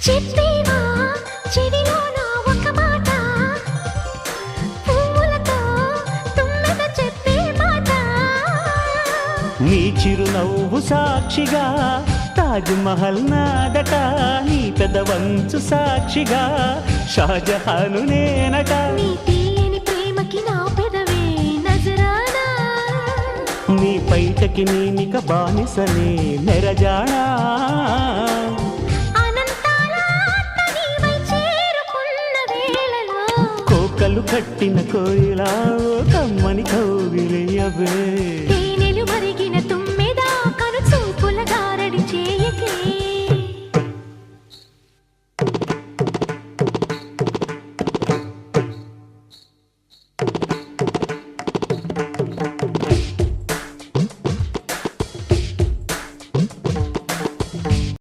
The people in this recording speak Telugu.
చెప్పేవా చెవిలోన ఒక మాట, పువ్వులతో తుమ్మెద చెప్పే మాట. నీ చిరునవ్వు సాక్షిగా తాజ్ మహల్ నాదట, నీ పెదవంచు సాక్షిగా షాజహాను నేనట. నీ తీయని ప్రేమకి నా పెదవే నజరానా, నీ పైటకి నేనిక బానిసనే మెరజానా. అనంతాల ఆత్మ నీవై చేరుకున్న వేళలో, కోకలు కట్టిన కోయిలా కమ్మని కౌగిలియవే.